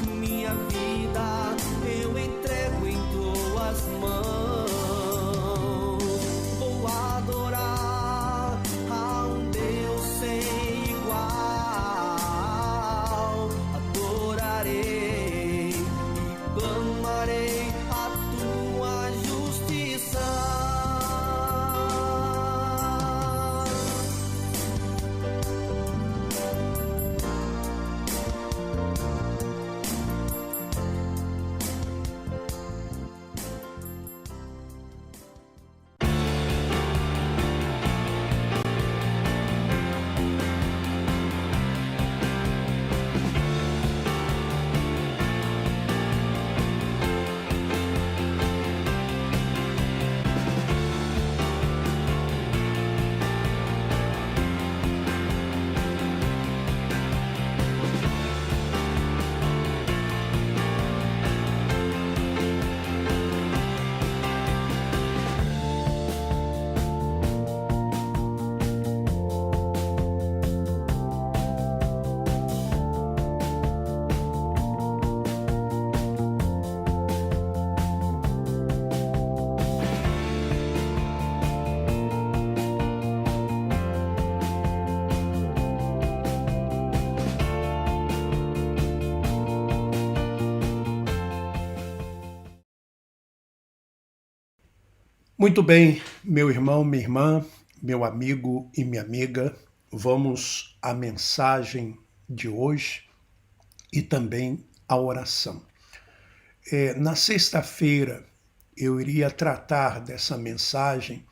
Minha vida eu entrego em tuas mãos. Vou adorar a um Deus sem igual. Adorarei e clamarei a tua justiça. Muito bem, meu irmão, minha irmã, meu amigo e minha amiga, vamos à mensagem de hoje e também à oração. Na sexta-feira eu iria tratar dessa mensagem,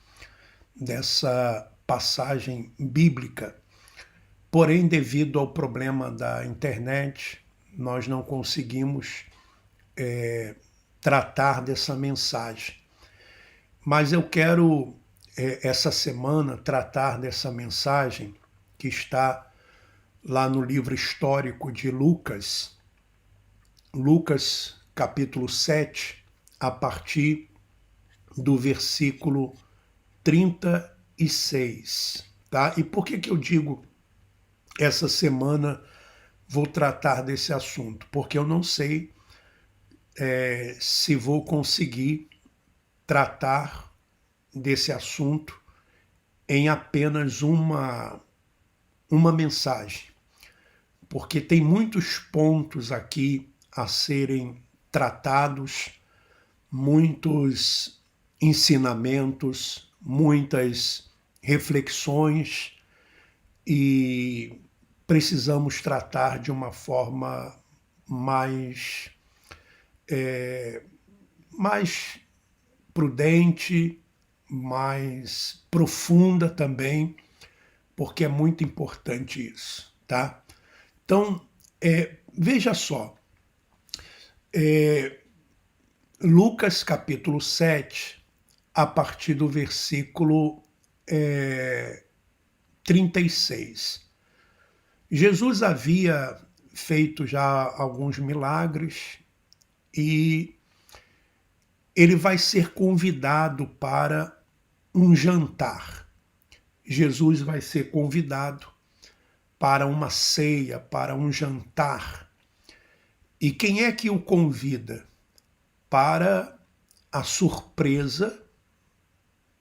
dessa passagem bíblica, porém, devido ao problema da internet, nós não conseguimos tratar dessa mensagem. Mas eu quero, essa semana, tratar dessa mensagem que está lá no livro histórico de Lucas, Lucas capítulo 7, a partir do versículo 36. Tá? E por que eu digo essa semana vou tratar desse assunto? Porque eu não sei se vou conseguir tratar desse assunto em apenas uma mensagem, porque tem muitos pontos aqui a serem tratados, muitos ensinamentos, muitas reflexões, e precisamos tratar de uma forma mais prudente, mais profunda também, porque é muito importante isso, tá? Então, veja só, Lucas capítulo 7, a partir do versículo 36. Jesus havia feito já alguns milagres e ele vai ser convidado para um jantar. Jesus vai ser convidado para uma ceia, para um jantar. E quem é que o convida? Para a surpresa,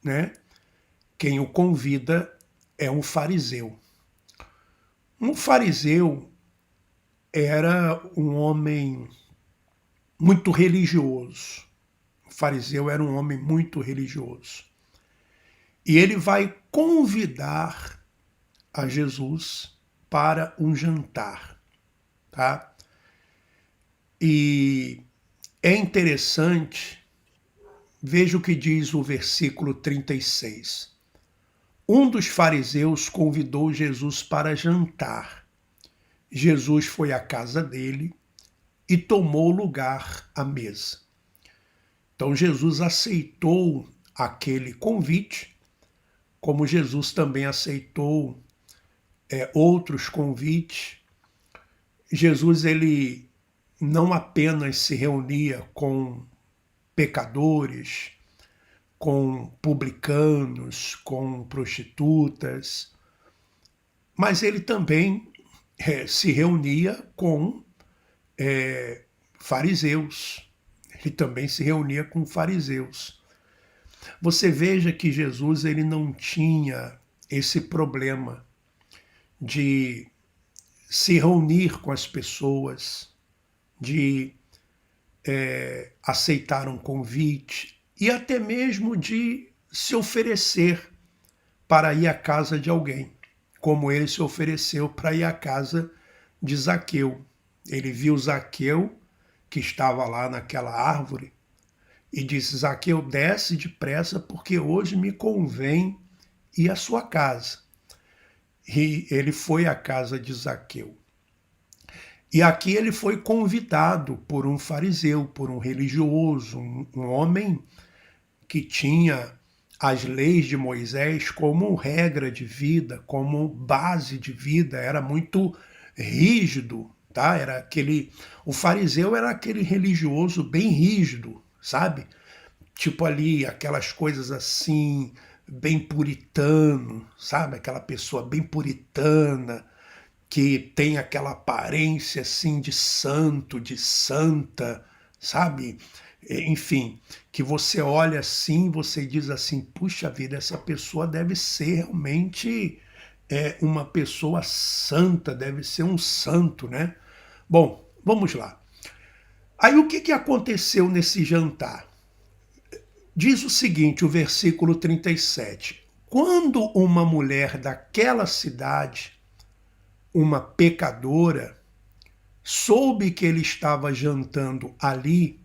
né? Quem o convida é um fariseu. Um fariseu era um homem muito religioso. O fariseu era um homem muito religioso. E ele vai convidar a Jesus para um jantar, tá? E é interessante, veja o que diz o versículo 36. Um dos fariseus convidou Jesus para jantar. Jesus foi à casa dele e tomou lugar à mesa. Então Jesus aceitou aquele convite, como Jesus também aceitou outros convites. Jesus, ele não apenas se reunia com pecadores, com publicanos, com prostitutas, mas ele também se reunia com fariseus. Ele também se reunia com fariseus. Você veja que Jesus ele não tinha esse problema de se reunir com as pessoas, de aceitar um convite e até mesmo de se oferecer para ir à casa de alguém, como ele se ofereceu para ir à casa de Zaqueu. Ele viu Zaqueu, que estava lá naquela árvore, e disse: Zaqueu, desce depressa, porque hoje me convém ir à sua casa. E ele foi à casa de Zaqueu. E aqui ele foi convidado por um fariseu, por um religioso, um homem que tinha as leis de Moisés como regra de vida, como base de vida, era muito rígido, tá? O fariseu era aquele religioso bem rígido, sabe? Tipo ali, aquelas coisas assim, bem puritano, sabe? Aquela pessoa bem puritana, que tem aquela aparência assim de santo, de santa, sabe? Enfim, que você olha assim, você diz assim, puxa vida, essa pessoa deve ser realmente uma pessoa santa, deve ser um santo, né? Bom, vamos lá. Aí o que aconteceu nesse jantar? Diz o seguinte, o versículo 37. Quando uma mulher daquela cidade, uma pecadora, soube que ele estava jantando ali,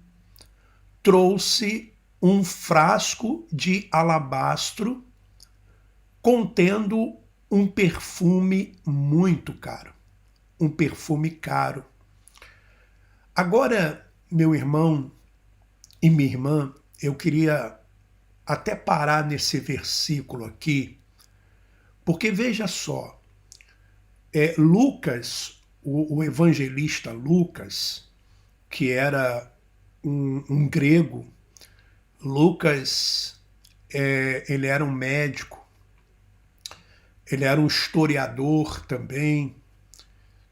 trouxe um frasco de alabastro contendo um perfume muito caro. Um perfume caro. Agora, meu irmão e minha irmã, eu queria até parar nesse versículo aqui, porque veja só, Lucas, o evangelista Lucas, que era um grego, Lucas, ele era um médico, ele era um historiador também,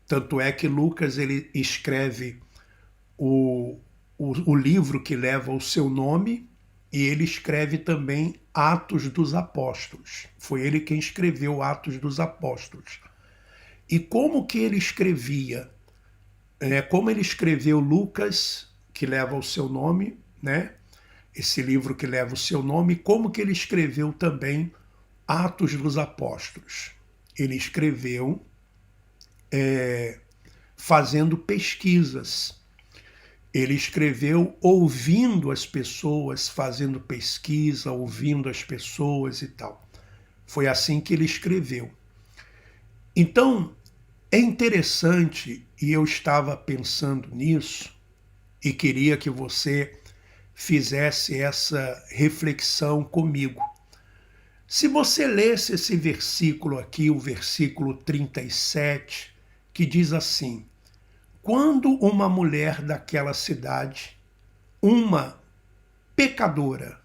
tanto é que Lucas ele escreve o livro que leva o seu nome e ele escreve também Atos dos Apóstolos. Foi ele quem escreveu Atos dos Apóstolos. E como que ele escrevia? Como ele escreveu Lucas, que leva o seu nome, né? Esse livro que leva o seu nome, como que ele escreveu também Atos dos Apóstolos? Ele escreveu fazendo pesquisas. Ele escreveu ouvindo as pessoas, fazendo pesquisa, ouvindo as pessoas e tal. Foi assim que ele escreveu. Então, é interessante, e eu estava pensando nisso, e queria que você fizesse essa reflexão comigo. Se você lesse esse versículo aqui, o versículo 37, que diz assim: quando uma mulher daquela cidade, uma pecadora,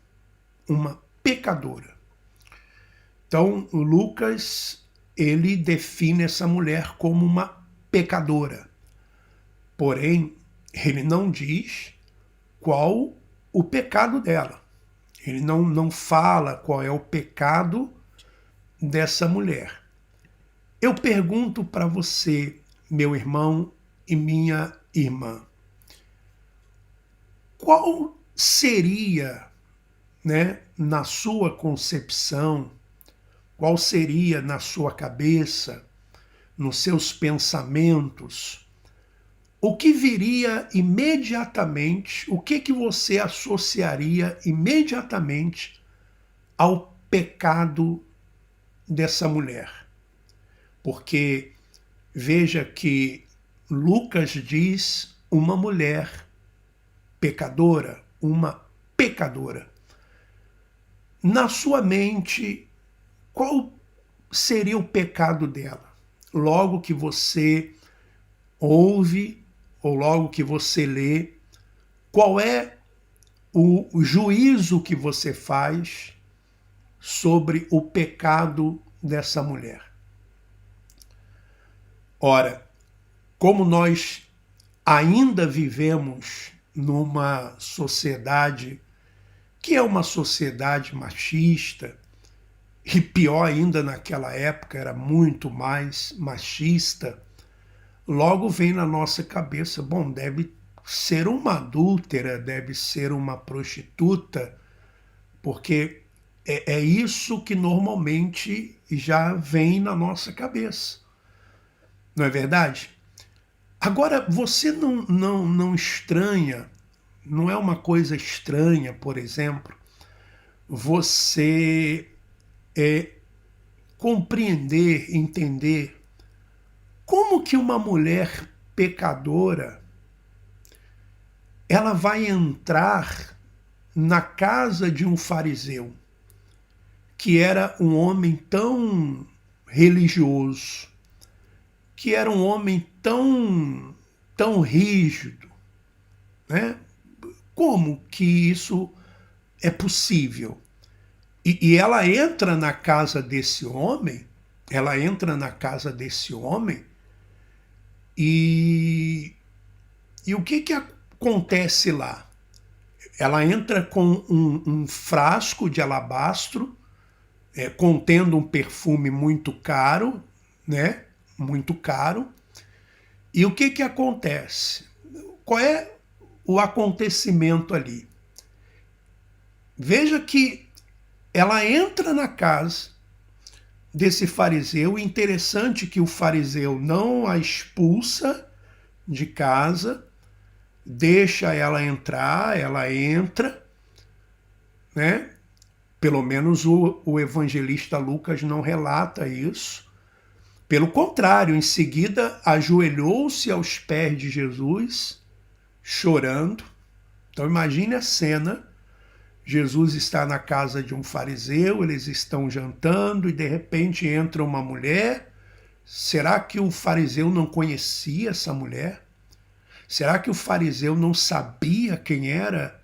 Então, Lucas, ele define essa mulher como uma pecadora. Porém, ele não diz qual o pecado dela. Ele não fala qual é o pecado dessa mulher. Eu pergunto para você, meu irmão e minha irmã, qual seria, né, na sua concepção, qual seria na sua cabeça, nos seus pensamentos, o que viria imediatamente, o que você associaria imediatamente ao pecado dessa mulher? Porque veja que Lucas diz uma mulher pecadora, uma pecadora. Na sua mente, qual seria o pecado dela? Logo que você ouve ou logo que você lê, qual é o juízo que você faz sobre o pecado dessa mulher? Ora, como nós ainda vivemos numa sociedade que é uma sociedade machista, e pior ainda naquela época era muito mais machista, logo vem na nossa cabeça, bom, deve ser uma adúltera, deve ser uma prostituta, porque é isso que normalmente já vem na nossa cabeça. Não é verdade? Agora, você não estranha, não é uma coisa estranha, por exemplo, você compreender, entender como que uma mulher pecadora ela vai entrar na casa de um fariseu, que era um homem tão religioso, que era um homem tão rígido, né? Como que isso é possível? E ela entra na casa desse homem, e o que acontece lá? Ela entra com um frasco de alabastro, contendo um perfume muito caro, né? Muito caro. E o que acontece? Qual é o acontecimento ali? Veja que ela entra na casa desse fariseu. Interessante que o fariseu não a expulsa de casa, deixa ela entrar, ela entra, né? Pelo menos o evangelista Lucas não relata isso. Pelo contrário, em seguida ajoelhou-se aos pés de Jesus, chorando. Então imagine a cena. Jesus está na casa de um fariseu, eles estão jantando e de repente entra uma mulher. Será que o fariseu não conhecia essa mulher? Será que o fariseu não sabia quem era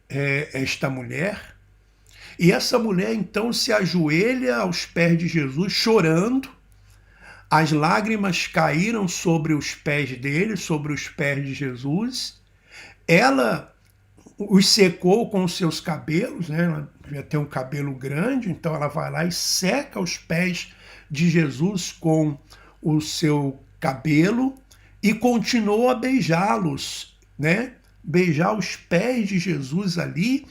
esta mulher? E essa mulher então se ajoelha aos pés de Jesus, chorando. As lágrimas caíram sobre os pés dele, sobre os pés de Jesus. Ela os secou com os seus cabelos, né? Ela devia ter um cabelo grande, então ela vai lá e seca os pés de Jesus com o seu cabelo e continuou a beijá-los, né? Beijar os pés de Jesus ali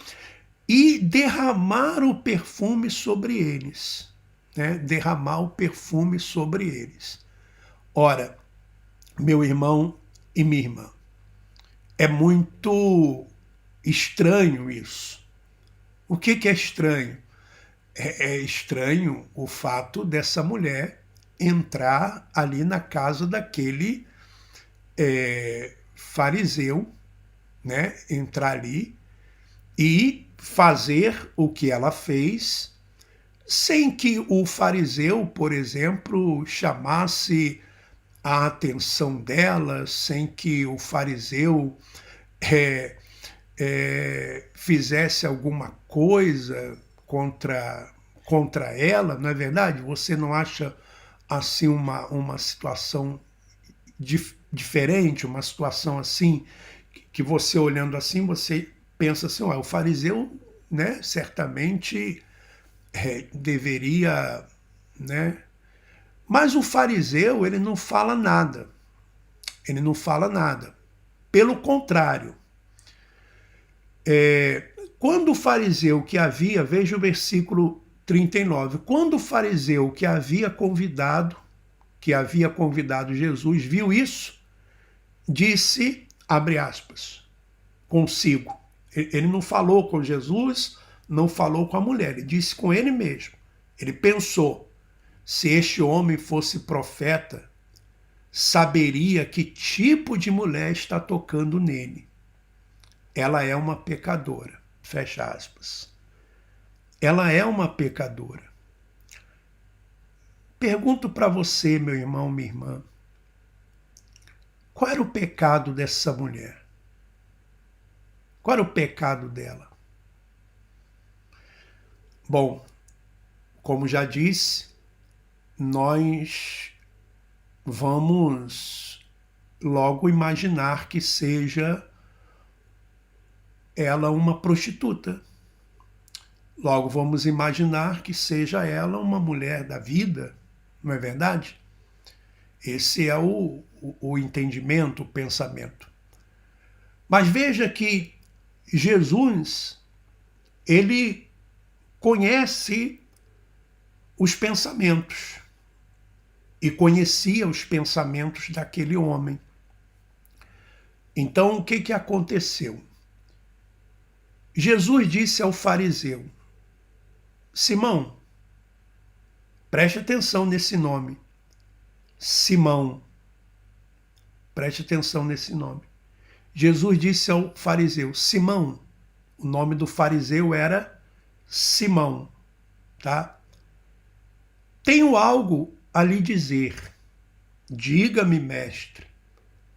e derramar o perfume sobre eles, né? Derramar o perfume sobre eles. Ora, meu irmão e minha irmã, é muito estranho isso. O que é estranho? É estranho o fato dessa mulher entrar ali na casa daquele fariseu, né? Entrar ali e fazer o que ela fez, sem que o fariseu, por exemplo, chamasse a atenção dela, sem que o fariseu fizesse alguma coisa contra ela, não é verdade? Você não acha assim uma situação diferente, uma situação assim, que você olhando assim, você pensa assim, o fariseu, né, certamente deveria, né? Mas o fariseu, ele não fala nada. Ele não fala nada. Pelo contrário, quando o fariseu que havia, veja o versículo 39, quando o fariseu que havia convidado Jesus, viu isso, disse, abre aspas, consigo. Ele não falou com Jesus, não falou com a mulher, ele disse com ele mesmo. Ele pensou, se este homem fosse profeta, saberia que tipo de mulher está tocando nele. Ela é uma pecadora, fecha aspas. Ela é uma pecadora. Pergunto para você, meu irmão, minha irmã, qual era o pecado dessa mulher? Qual era o pecado dela? Bom, como já disse, nós vamos logo imaginar que seja ela uma prostituta. Logo vamos imaginar que seja ela uma mulher da vida, não é verdade? Esse é o entendimento, o pensamento. Mas veja que Jesus, ele conhece os pensamentos e conhecia os pensamentos daquele homem. Então, o que aconteceu? Jesus disse ao fariseu: Simão, preste atenção nesse nome. Simão, preste atenção nesse nome. Jesus disse ao fariseu: Simão, o nome do fariseu era Simão, tá? Tenho algo a lhe dizer. Diga-me, mestre,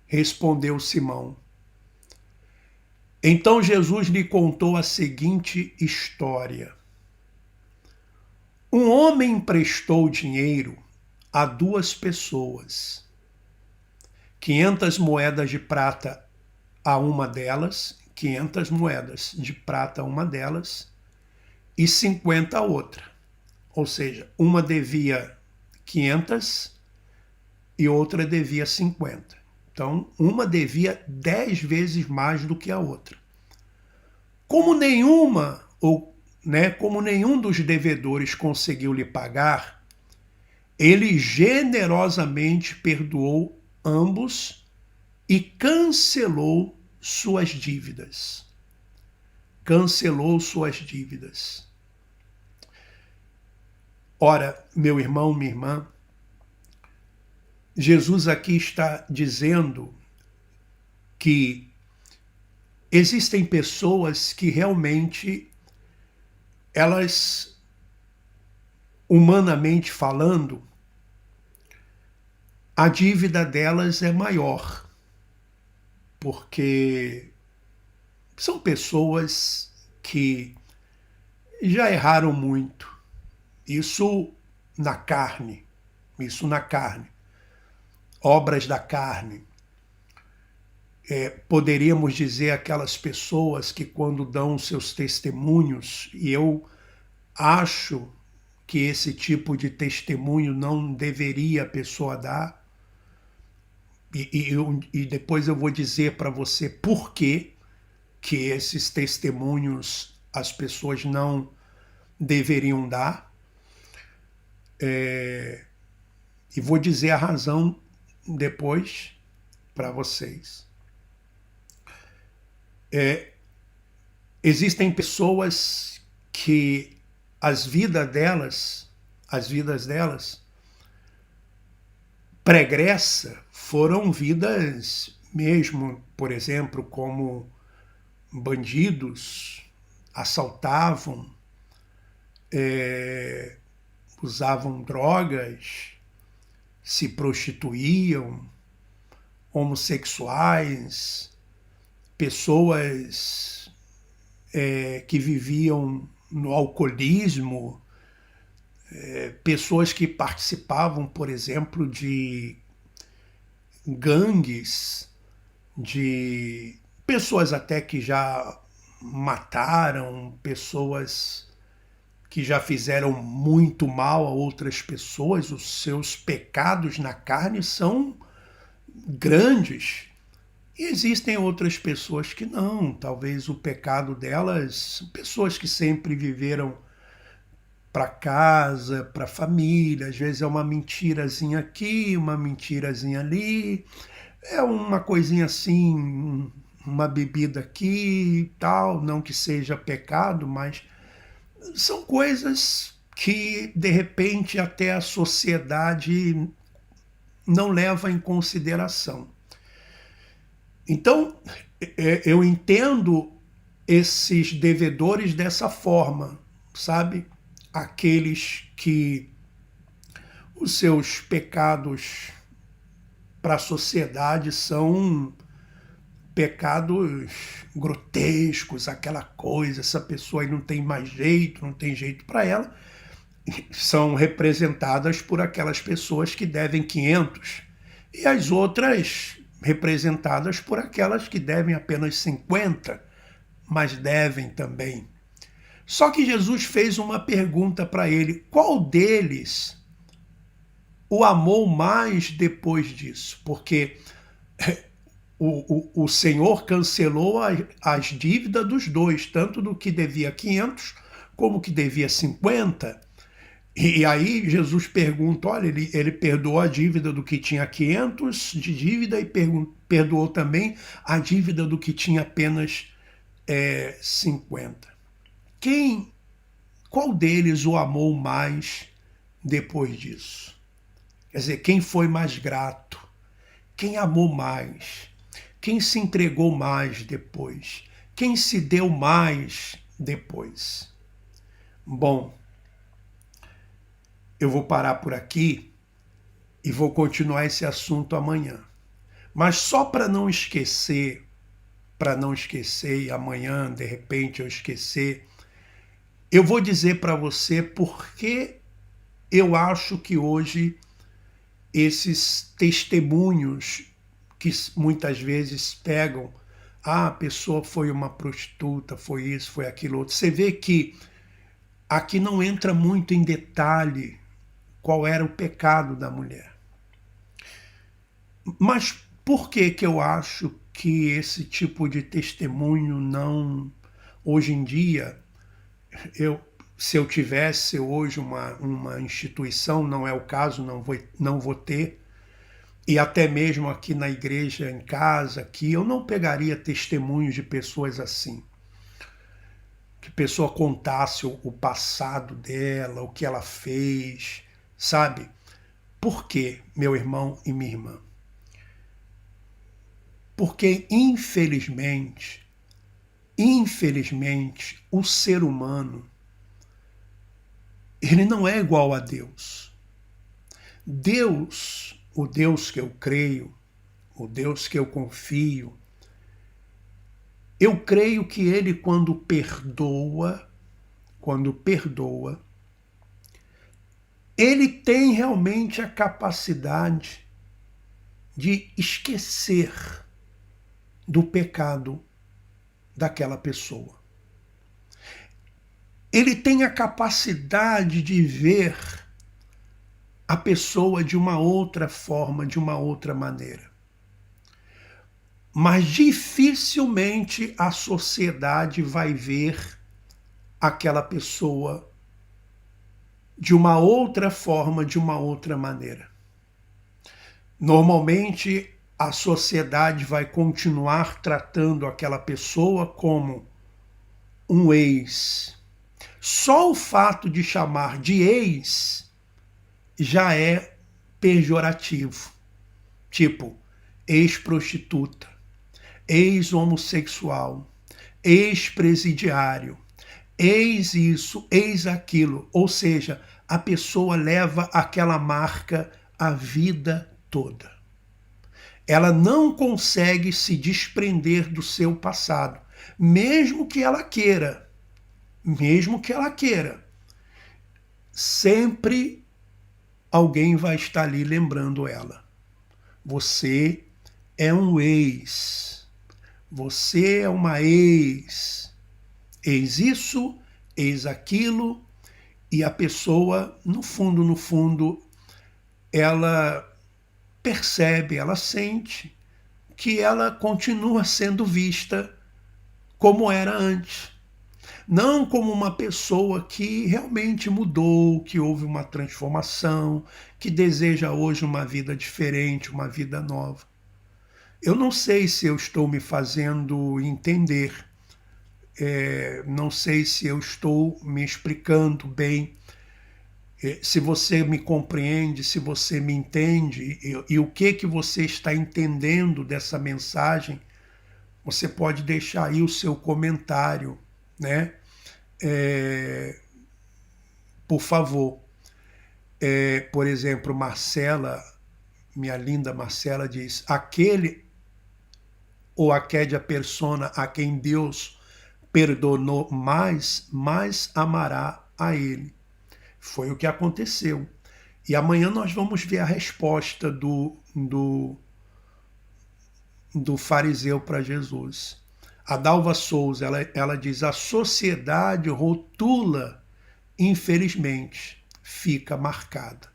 respondeu Simão. Então Jesus lhe contou a seguinte história. Um homem emprestou dinheiro a 2 pessoas, 500 moedas de prata a uma delas, 500 moedas de prata a uma delas, e 50 a outra. Ou seja, uma devia 500 e outra devia 50. Então, uma devia 10 vezes mais do que a outra. Como nenhum dos devedores conseguiu lhe pagar, ele generosamente perdoou ambos e cancelou suas dívidas. Cancelou suas dívidas. Ora, meu irmão, minha irmã, Jesus aqui está dizendo que existem pessoas que realmente, elas, humanamente falando, a dívida delas é maior, porque são pessoas que já erraram muito. Isso na carne. Obras da carne. Poderíamos dizer aquelas pessoas que quando dão seus testemunhos, e eu acho que esse tipo de testemunho não deveria a pessoa dar, e depois eu vou dizer para você por que esses testemunhos as pessoas não deveriam dar, e vou dizer a razão depois para vocês. Existem pessoas que as vidas delas pregressa foram vidas mesmo, por exemplo, como bandidos, assaltavam, usavam drogas, se prostituíam, homossexuais, pessoas que viviam no alcoolismo, pessoas que participavam, por exemplo, de gangues, de pessoas até que já mataram, pessoas que já fizeram muito mal a outras pessoas. Os seus pecados na carne são grandes. E existem outras pessoas que não, talvez o pecado delas, pessoas que sempre viveram para casa, para a família, às vezes é uma mentirazinha aqui, uma mentirazinha ali, é uma coisinha assim, uma bebida aqui e tal, não que seja pecado, mas são coisas que de repente até a sociedade não leva em consideração. Então, eu entendo esses devedores dessa forma, sabe? Aqueles que os seus pecados para a sociedade são pecados grotescos, aquela coisa, essa pessoa aí não tem mais jeito, não tem jeito para ela, são representadas por aquelas pessoas que devem 500 e as outras representadas por aquelas que devem apenas 50, mas devem também. Só que Jesus fez uma pergunta para ele: qual deles o amou mais depois disso? Porque o Senhor cancelou as dívidas dos dois, tanto do que devia 500 como que devia 50. E aí Jesus pergunta, olha, ele perdoou a dívida do que tinha 500 de dívida e perdoou também a dívida do que tinha apenas 50. Qual deles o amou mais depois disso? Quer dizer, quem foi mais grato? Quem amou mais? Quem se entregou mais depois? Quem se deu mais depois? Bom, eu vou parar por aqui e vou continuar esse assunto amanhã. Mas só para não esquecer e amanhã, de repente, eu esquecer, eu vou dizer para você por que eu acho que hoje esses testemunhos que muitas vezes pegam, a pessoa foi uma prostituta, foi isso, foi aquilo outro. Você vê que aqui não entra muito em detalhe qual era o pecado da mulher. Mas por que eu acho que esse tipo de testemunho não, hoje em dia, se eu tivesse hoje uma instituição, não é o caso, não vou ter, e até mesmo aqui na igreja, em casa, aqui, eu não pegaria testemunhos de pessoas assim. Que a pessoa contasse o passado dela, o que ela fez, sabe? Por quê, meu irmão e minha irmã? Porque, infelizmente, o ser humano, ele não é igual a Deus. Deus, o Deus que eu creio, o Deus que eu confio, eu creio que ele, quando perdoa, ele tem realmente a capacidade de esquecer do pecado daquela pessoa. Ele tem a capacidade de ver a pessoa de uma outra forma, de uma outra maneira. Mas dificilmente a sociedade vai ver aquela pessoa de uma outra forma, de uma outra maneira. Normalmente a sociedade vai continuar tratando aquela pessoa como um ex. Só o fato de chamar de ex já é pejorativo. Tipo, ex-prostituta, ex-homossexual, ex-presidiário, ex isso, ex aquilo. Ou seja, a pessoa leva aquela marca a vida toda. Ela não consegue se desprender do seu passado, mesmo que ela queira. Sempre alguém vai estar ali lembrando ela. Você é um ex. Você é uma ex. Eis isso, eis aquilo. E a pessoa, no fundo, ela percebe, ela sente que ela continua sendo vista como era antes. Não como uma pessoa que realmente mudou, que houve uma transformação, que deseja hoje uma vida diferente, uma vida nova. Eu não sei se eu estou me fazendo entender, não sei se eu estou me explicando bem, se você me compreende, se você me entende e o que você está entendendo dessa mensagem, você pode deixar aí o seu comentário, né? Por favor. Por exemplo, Marcela, minha linda Marcela, diz: aquele ou aquela persona a quem Deus perdonou mais amará a ele. Foi o que aconteceu. E amanhã nós vamos ver a resposta do fariseu para Jesus. A Dalva Souza, ela diz: a sociedade rotula, infelizmente, fica marcada.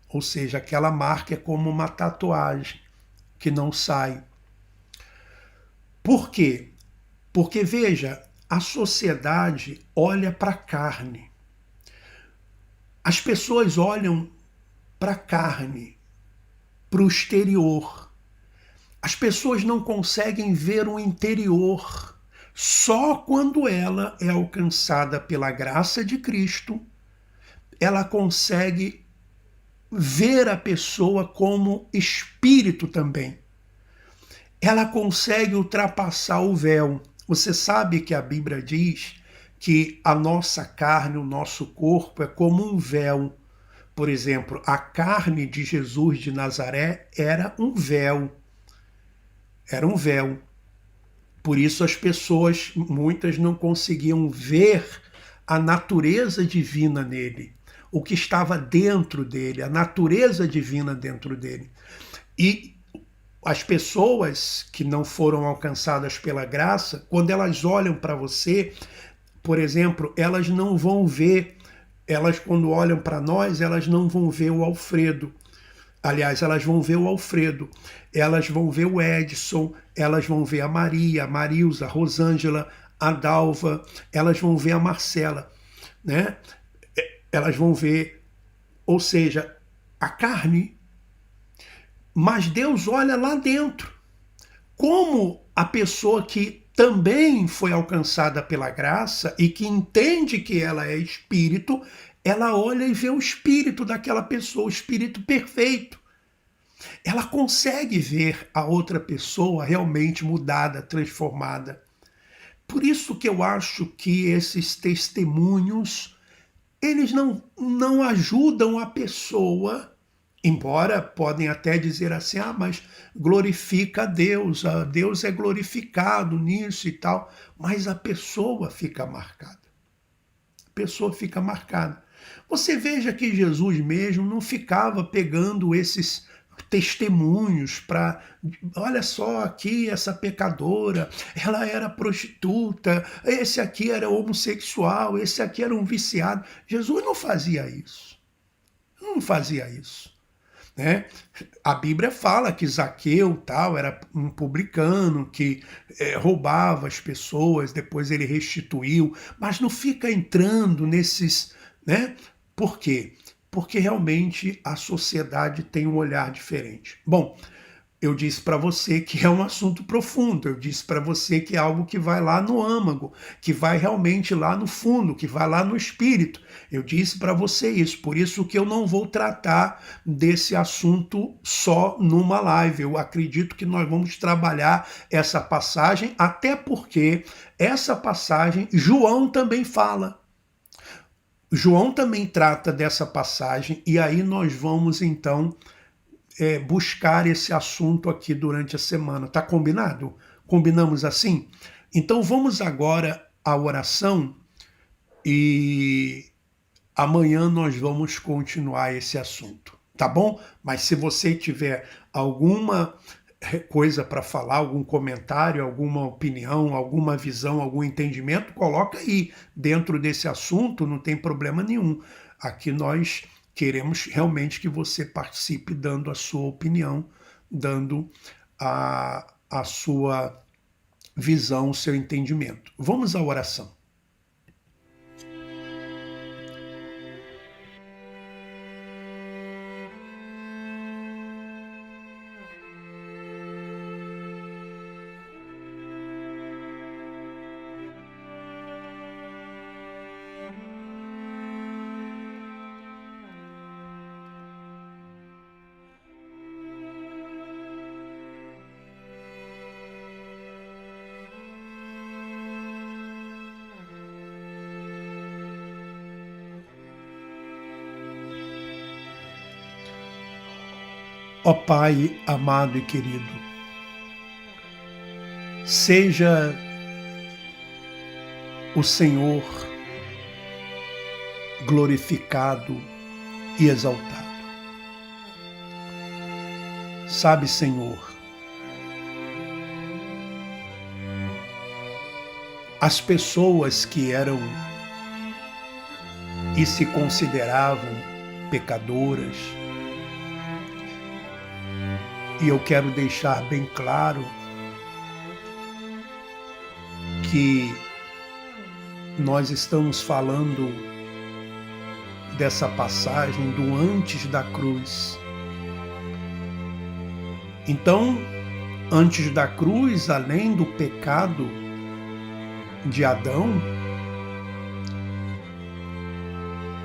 Ou seja, aquela marca é como uma tatuagem que não sai. Por quê? Porque, veja, a sociedade olha para a carne. As pessoas olham para a carne, para o exterior. As pessoas não conseguem ver o interior. Só quando ela é alcançada pela graça de Cristo, ela consegue ver a pessoa como espírito também. Ela consegue ultrapassar o véu. Você sabe que a Bíblia diz que a nossa carne, o nosso corpo é como um véu. Por exemplo, a carne de Jesus de Nazaré era um véu. Era um véu. Por isso as pessoas, muitas, não conseguiam ver a natureza divina nele, o que estava dentro dele, a natureza divina dentro dele. E as pessoas que não foram alcançadas pela graça, quando elas olham para você, por exemplo, elas não vão ver, elas quando olham para nós, elas não vão ver o Alfredo. Aliás, elas vão ver o Alfredo, elas vão ver o Edson, elas vão ver a Maria, a Marilza, a Rosângela, a Dalva, elas vão ver a Marcela, né? Elas vão ver, ou seja, a carne. Mas Deus olha lá dentro. Como a pessoa que também foi alcançada pela graça e que entende que ela é espírito, ela olha e vê o espírito daquela pessoa, o espírito perfeito. Ela consegue ver a outra pessoa realmente mudada, transformada. Por isso que eu acho que esses testemunhos, eles não ajudam a pessoa, embora podem até dizer assim, mas glorifica a Deus é glorificado nisso e tal, mas a pessoa fica marcada. A pessoa fica marcada. Você veja que Jesus mesmo não ficava pegando esses testemunhos para, olha só aqui essa pecadora, ela era prostituta, esse aqui era homossexual, esse aqui era um viciado. Jesus não fazia isso. Não fazia isso. Né? A Bíblia fala que Zaqueu tal era um publicano que roubava as pessoas, depois ele restituiu, mas não fica entrando nesses, né? Por quê? Porque realmente a sociedade tem um olhar diferente. Bom, eu disse para você que é um assunto profundo, eu disse para você que é algo que vai lá no âmago, que vai realmente lá no fundo, que vai lá no espírito. Eu disse para você isso, por isso que eu não vou tratar desse assunto só numa live. Eu acredito que nós vamos trabalhar essa passagem, até porque essa passagem João também fala. João também trata dessa passagem e aí nós vamos então buscar esse assunto aqui durante a semana. Tá combinado? Combinamos assim? Então vamos agora à oração e amanhã nós vamos continuar esse assunto, tá bom? Mas se você tiver alguma coisa para falar, algum comentário, alguma opinião, alguma visão, algum entendimento, coloca aí dentro desse assunto, não tem problema nenhum. Aqui nós queremos realmente que você participe dando a sua opinião, dando a sua visão, o seu entendimento. Vamos à oração. Ó Pai amado e querido, seja o Senhor glorificado e exaltado. Sabe, Senhor, as pessoas que eram e se consideravam pecadoras. E eu quero deixar bem claro que nós estamos falando dessa passagem do antes da cruz. Então, antes da cruz, além do pecado de Adão,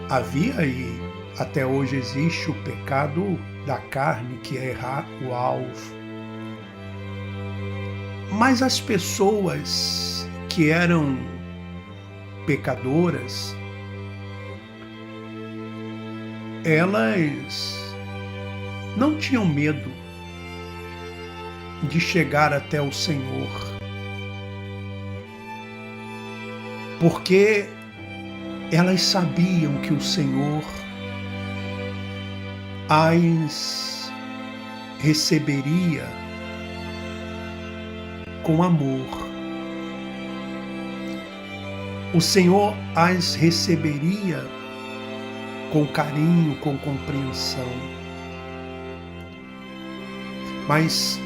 havia e até hoje existe o pecado da carne, que é errar o alvo. Mas as pessoas que eram pecadoras, elas não tinham medo de chegar até o Senhor, porque elas sabiam que o Senhor as receberia com amor. O Senhor as receberia com carinho, com compreensão. Mas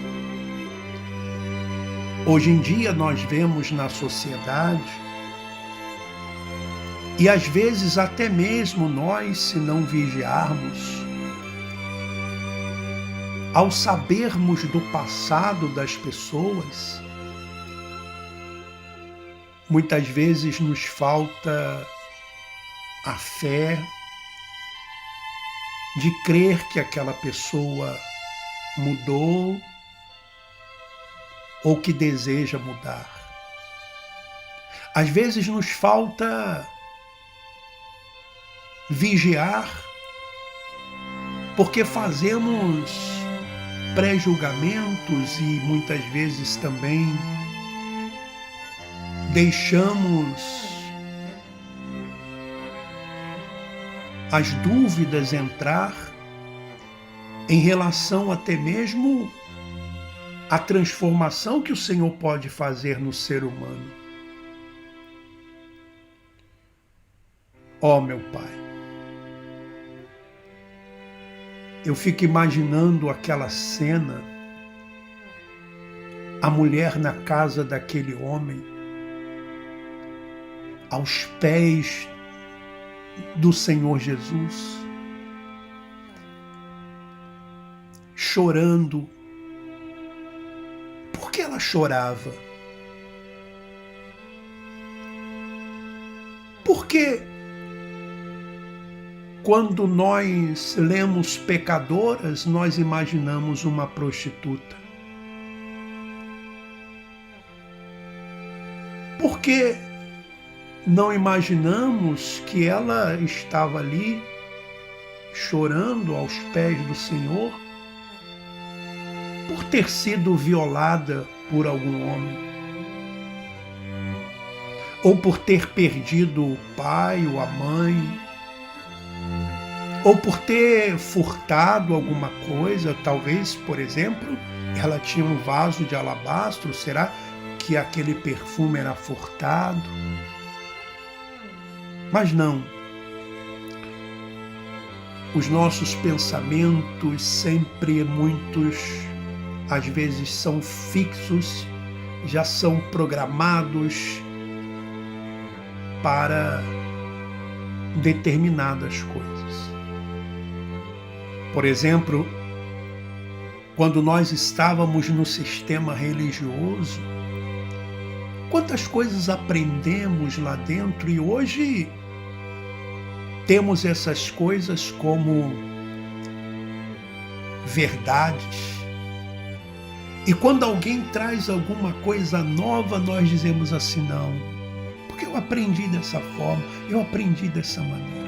hoje em dia nós vemos na sociedade, e às vezes até mesmo nós, se não vigiarmos, ao sabermos do passado das pessoas, muitas vezes nos falta a fé de crer que aquela pessoa mudou ou que deseja mudar. Às vezes nos falta vigiar, porque fazemos pré-julgamentos e muitas vezes também deixamos as dúvidas entrar em relação até mesmo à transformação que o Senhor pode fazer no ser humano. Ó, meu Pai, eu fico imaginando aquela cena, a mulher na casa daquele homem, aos pés do Senhor Jesus, chorando. Por que ela chorava? Porque quando nós lemos pecadoras, nós imaginamos uma prostituta. Porque não imaginamos que ela estava ali chorando aos pés do Senhor por ter sido violada por algum homem, ou por ter perdido o pai ou a mãe, ou por ter furtado alguma coisa. Talvez, por exemplo, ela tinha um vaso de alabastro, será que aquele perfume era furtado? Mas não. Os nossos pensamentos sempre muitos, às vezes são fixos, já são programados para determinadas coisas. Por exemplo, quando nós estávamos no sistema religioso, quantas coisas aprendemos lá dentro e hoje temos essas coisas como verdades. E quando alguém traz alguma coisa nova, nós dizemos assim, não, porque eu aprendi dessa forma, eu aprendi dessa maneira.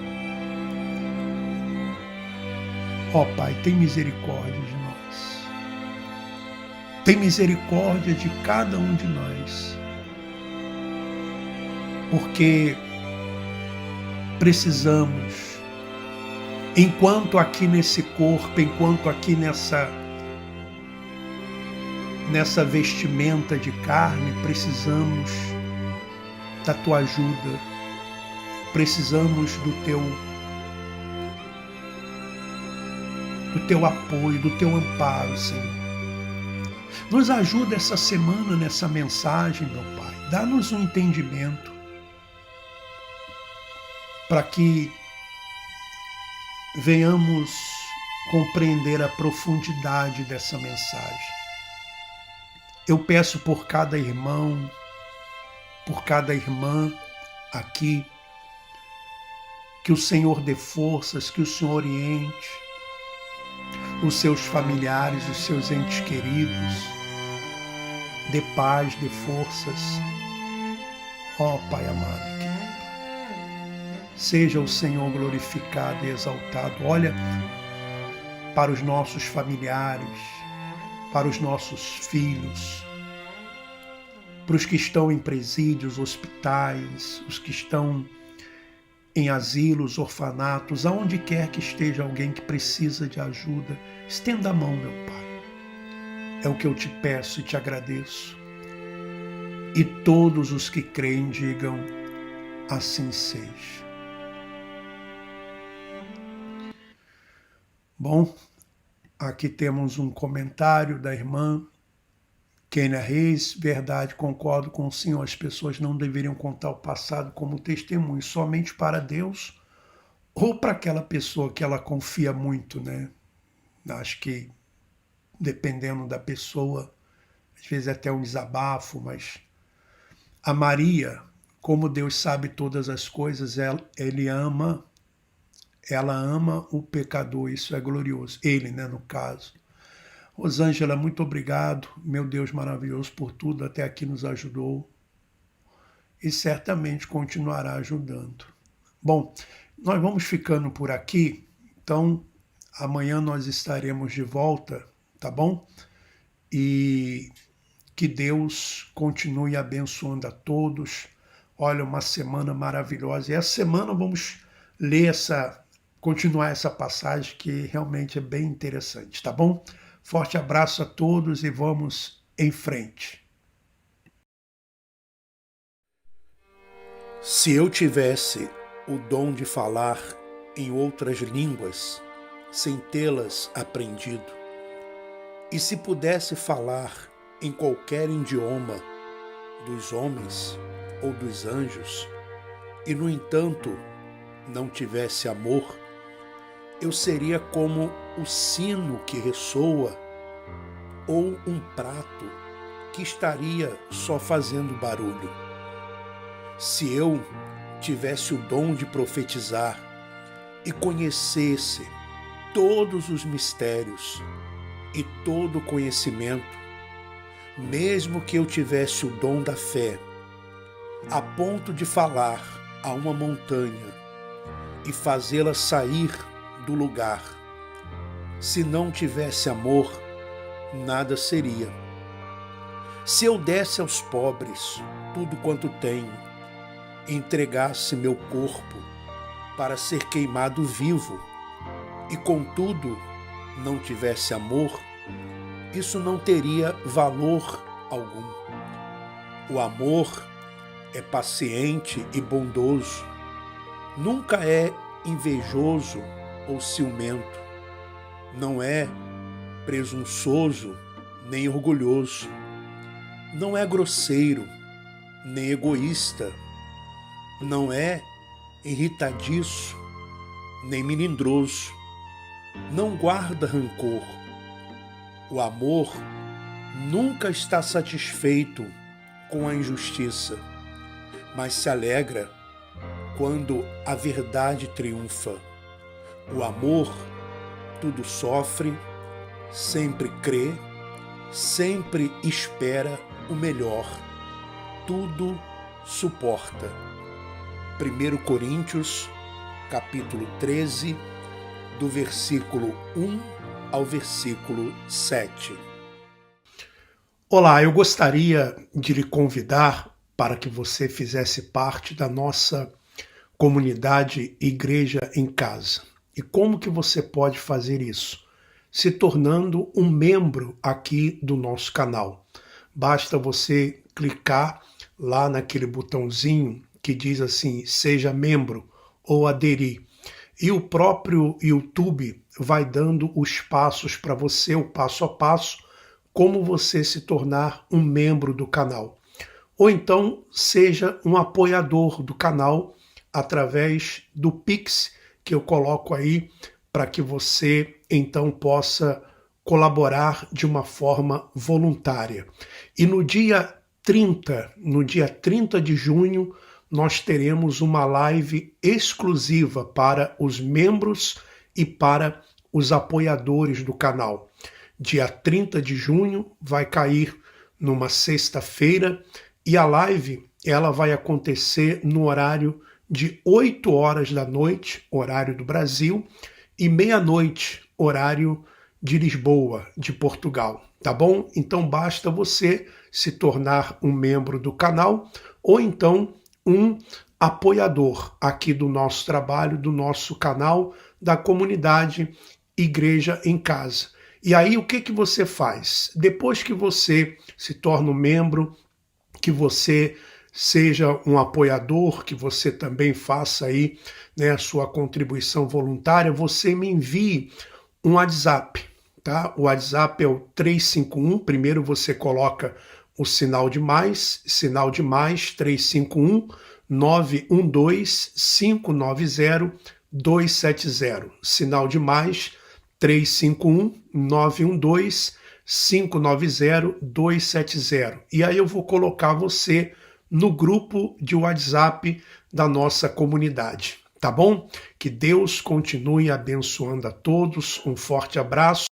Ó Pai, tem misericórdia de nós. Tem misericórdia de cada um de nós. Porque precisamos, enquanto aqui nesse corpo, enquanto aqui nessa vestimenta de carne, precisamos da tua ajuda, precisamos do teu apoio, do teu amparo, Senhor. Nos ajuda essa semana nessa mensagem, meu Pai. Dá-nos um entendimento para que venhamos compreender a profundidade dessa mensagem. Eu peço por cada irmão, por cada irmã aqui, que o Senhor dê forças, que o Senhor oriente os seus familiares, os seus entes queridos, dê paz, dê forças. Ó Pai amado, seja o Senhor glorificado e exaltado. Olha para os nossos familiares, para os nossos filhos, para os que estão em presídios, hospitais, os que estão em asilos, orfanatos, aonde quer que esteja alguém que precisa de ajuda, estenda a mão, meu Pai. É o que eu te peço e te agradeço. E todos os que creem digam, assim seja. Bom, aqui temos um comentário da irmã Kênia Reis. Verdade, concordo com o senhor, as pessoas não deveriam contar o passado como testemunho, somente para Deus ou para aquela pessoa que ela confia muito, né? Acho que, dependendo da pessoa, às vezes até um desabafo, mas a Maria, como Deus sabe todas as coisas, ela ama o pecador, isso é glorioso. Ele, né, no caso. Rosângela, muito obrigado, meu Deus maravilhoso, por tudo, até aqui nos ajudou e certamente continuará ajudando. Bom, nós vamos ficando por aqui, então amanhã nós estaremos de volta, tá bom? E que Deus continue abençoando a todos. Olha, uma semana maravilhosa. E essa semana vamos ler continuar essa passagem que realmente é bem interessante, tá bom? Forte abraço a todos e vamos em frente. Se eu tivesse o dom de falar em outras línguas, sem tê-las aprendido, e se pudesse falar em qualquer idioma dos homens ou dos anjos, e no entanto não tivesse amor, eu seria como o sino que ressoa ou um prato que estaria só fazendo barulho. Se eu tivesse o dom de profetizar e conhecesse todos os mistérios e todo o conhecimento, mesmo que eu tivesse o dom da fé, a ponto de falar a uma montanha e fazê-la sair do lugar, se não tivesse amor, nada seria. Se eu desse aos pobres tudo quanto tenho, entregasse meu corpo para ser queimado vivo, e contudo não tivesse amor, isso não teria valor algum. O amor é paciente e bondoso, nunca é invejoso ou ciumento, não é presunçoso nem orgulhoso, não é grosseiro nem egoísta, não é irritadiço nem melindroso, não guarda rancor. O amor nunca está satisfeito com a injustiça, mas se alegra quando a verdade triunfa. O amor tudo sofre, sempre crê, sempre espera o melhor, tudo suporta. 1 Coríntios, capítulo 13, do versículo 1 ao versículo 7. Olá, eu gostaria de lhe convidar para que você fizesse parte da nossa comunidade Igreja em Casa. E como que você pode fazer isso? Se tornando um membro aqui do nosso canal. Basta você clicar lá naquele botãozinho que diz assim, seja membro ou aderir. E o próprio YouTube vai dando os passos para você, o passo a passo, como você se tornar um membro do canal. Ou então seja um apoiador do canal através do Pix, que eu coloco aí para que você então possa colaborar de uma forma voluntária. E no dia 30 de junho, nós teremos uma live exclusiva para os membros e para os apoiadores do canal. Dia 30 de junho vai cair numa sexta-feira e a live ela vai acontecer no horário de 8 horas da noite, horário do Brasil, e meia-noite, horário de Lisboa, de Portugal, tá bom? Então basta você se tornar um membro do canal ou então um apoiador aqui do nosso trabalho, do nosso canal, da comunidade Igreja em Casa. E aí o que você faz? Depois que você se torna um membro, que você seja um apoiador, que você também faça aí, né, a sua contribuição voluntária, você me envie um WhatsApp, tá? O WhatsApp é o 351, primeiro você coloca o sinal de mais 351 912 590 270, sinal de mais 351 912 590 270. E aí eu vou colocar você no grupo de WhatsApp da nossa comunidade, tá bom? Que Deus continue abençoando a todos. Um forte abraço.